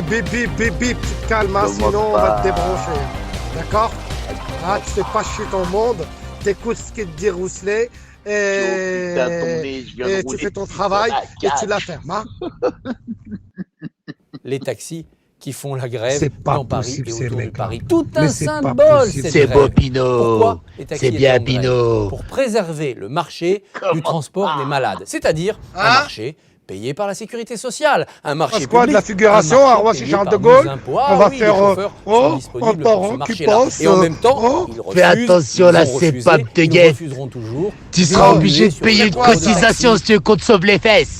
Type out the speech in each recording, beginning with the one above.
Bip, bip, bip, bip, tu te calmes, hein, Comment sinon on va pas? te débrancher. D'accord? Ah, tu fais pas chier ton monde, t'écoutes ce qu'il te dit Rousselet, Putain, ton nez, je viens de et tu rouler fais ton sur travail la et tu cage. la fermes. Hein? Les taxis qui font la grève C'est pas dans Paris possible, et ces autour de mecs-là. Paris. Tout Mais un c'est pas symbole, possible. cette C'est grève. beau, Pinot. Pourquoi les taxis C'est étaient bien, en grève? Pinot. Pour préserver le marché du transport des malades, c'est-à-dire un Hein? marché payé par la sécurité sociale, un marché Passe quoi, de public, la figuration un marché à Roissy-Charles payé de par nos Gaulle? impôts. On Ah va oui, faire, les chauffeurs sont disponibles un par pour ce un qui marché-là. passe, Et en même temps, ils refusent, Fais attention, ils là, ont c'est refusé, pas de ils guette. refuseront toujours. Tu seras d'évoluer obligé de sur payer le une droit des cotisation taxis. si tu comptes sauver les fesses.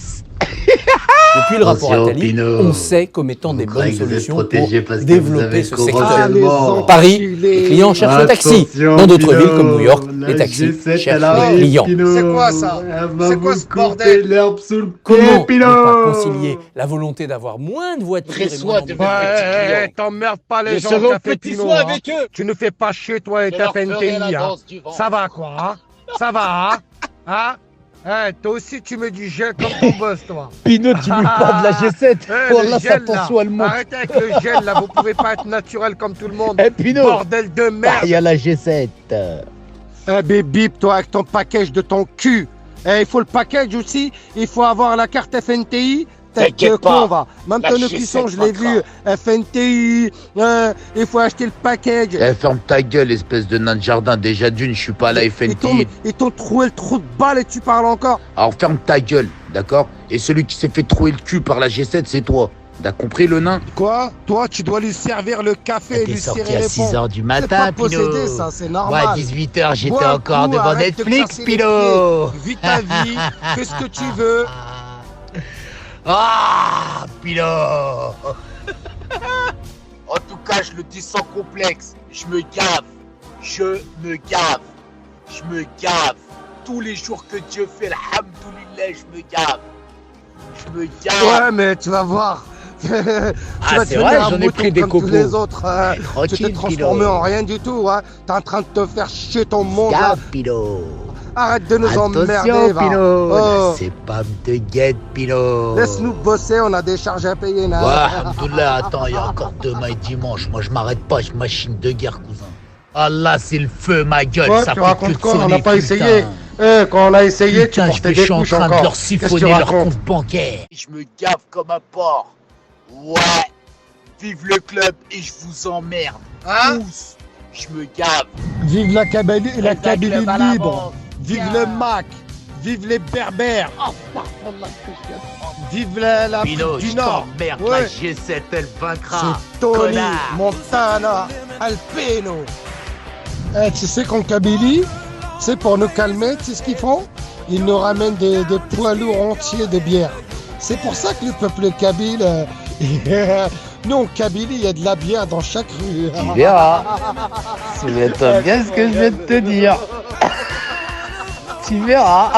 Depuis le rapport Attention, Attali, Pinot. on sait comme étant Vous des bonnes croyez que vous êtes solutions pour protégé parce que vous développer avez ce le secteur. Corona. Ah, les enculés. Paris, les clients cherchent le taxi. Dans d'autres villes comme New York, les taxis cherchent les clients. C'est quoi ça? C'est quoi ce bordel? l'herbe sous le Comment ne pas concilier la volonté d'avoir moins de voitures et Presse-toi moins de d'embouteillages petits clients. T'emmerdes pas les Je gens serai au Café petit Pinot, soin hein. avec eux. Tu ne fais pas chier toi et Je ta leur ferai FNTI, la hein. danse du ventre. Ça va quoi, hein? Ça va, hein? Hein? Hein, toi aussi tu me dis gel comme ton boss, toi. Pinot, tu lui parles de la G7. Oh le là, sa gel, là. tension, elle monte. Arrêtez avec le gel là, vous pouvez pas être naturel comme tout le monde. Eh, Pinot. Bordel de Ah, merde. il y a la G7. Eh bip bip, toi avec ton package de ton cul. Eh, il faut le package aussi, il faut avoir la carte FNTI. T'inquiète con, pas. va. Même La ton G7 cuisson, je l'ai vaincra. vu. FNTI, il faut acheter le package. Eh, ferme ta gueule, espèce de nain de jardin. Déjà d'une, je suis pas à la FNTI. Ils t'ont troué le trou de balle et tu parles encore. Alors ferme ta gueule, d'accord? Et celui qui s'est fait trouer le cul par la G7, c'est toi. T'as compris le nain? Quoi? Toi, tu dois lui servir le café et T'es lui sorti serrer à les 6 ponts. h du C'est matin, pas Pinot. possédé, ça, c'est Moi, normal. à 18 h, j'étais Bois un encore coup, devant arrête de Netflix, casser les Pinot. pieds. Vis ta vie, fais ce que tu veux. Ah, Pinot. En tout cas, je le dis sans complexe. Je me gave. Je me gave. Je me gave. Tous les jours que Dieu fait, alhamdoulilah, je me gave. Je me gave. Ouais, mais tu vas voir. Tu vas c'est devenir vrai, un j'en ai mouton pris des comme tous cocos. les autres. Tu t'es Tranquille, transformé Pinot. en rien du tout. Hein. T'es en train de te faire chier ton monde. Là. Gave, Pinot. Arrête de nous emmerder. Attention, Va. Pinot. Oh. La CEPAM te guette, Pinot. Laisse-nous bosser, on a des charges à payer. Là. Ouais, alhamdoulilah, attends, il y a encore demain et dimanche. Moi, je m'arrête pas, je machine de guerre, cousin. Ah là, c'est le feu, ma gueule. Ouais, ça tu fait racontes que de quoi? On sonner, n'a pas putain. essayé. Quand on a essayé, Putain, tu portais je des suis en couches train encore. de leur Qu'est-ce que tu siphonner leur racontes? compte bancaire. Je me gave comme un porc. Ouais. Vive le club et je vous emmerde. Hein? Tous. Je me gave. Vive la Kabylie, la Kabylie club à la libre. vente. Vive Tiens. le Mac. Vive les Berbères. Vive l'Afrique Pinot, du je Nord. t'emmerde, Ouais. la G7, elle vaincra. C'est Tony, Connard. Montana, Alpeno. Tu sais qu'en Kabylie, c'est pour nous calmer, tu sais ce qu'ils font? Ils nous ramènent des poids lourds entiers de bière. C'est pour ça que le peuple kabyle, nous en Kabylie, il y a de la bière dans chaque rue. Tu verras. Souviens-toi bien ce que je viens de te dire. Tu verras.